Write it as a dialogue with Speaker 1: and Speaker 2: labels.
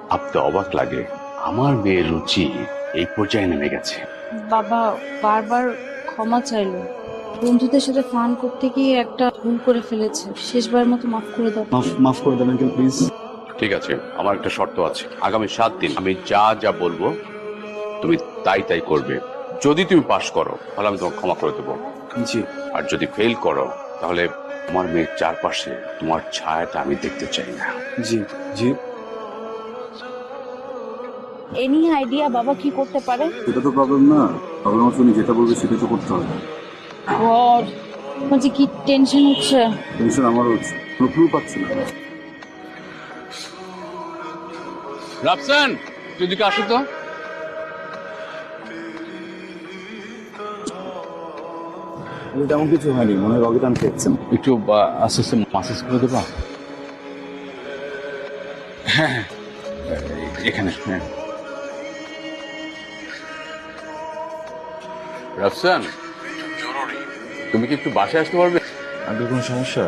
Speaker 1: ভাবতে অবাক লাগে আমার মেয়ের রুচি এই পর্যায়ে নেমে গেছে।
Speaker 2: বাবা বারবার ক্ষমা চাইলো, বন্ধুদের সাথে ফান করতে গিয়ে একটা ভুল করে ফেলেছে, শেষবার মতো মাফ করে দাও।
Speaker 3: মাফ করে দেন আঙ্কেল প্লিজ।
Speaker 1: ঠিক আছে, আমার একটা শর্ত আছে, আগামী 7 দিন আমি যা যা বলবো তুমি তাই তাই করবে। যদি তুমি পাশ করো তাহলে আমি তোমাকে ক্ষমা করে দেবো,
Speaker 3: জি
Speaker 1: আর যদি ফেল করো তাহলে আমার মেয়ের চারপাশে তোমার ছায়াটা আমি দেখতে চাই না।
Speaker 3: জি জি।
Speaker 2: এনি আইডিয়া বাবা কি করতে পারে?
Speaker 3: এটা তো প্রবলেম না, প্রবলেম হচ্ছে উনি যেটা বলবে সেটা তো করতে হবে।
Speaker 2: গড, আমার যে কি টেনশন হচ্ছে।
Speaker 3: টেনশন আমারও হচ্ছে, কোনো ক্লু পাচ্ছি না।
Speaker 1: রাফসান, তুই এদিকে আসো তো।
Speaker 3: তেমন কিছু হয়নি, মনে হয় রগে টান খেয়েছেন।
Speaker 1: একটু আস্তে আস্তে মাসাজ করে দেবা? হ্যাঁ, এখানে। হ্যাঁ রাফসান, জরুরি, তুমি কি একটু বাসায় আসতে পারবে?
Speaker 3: আগে কোনো সমস্যা?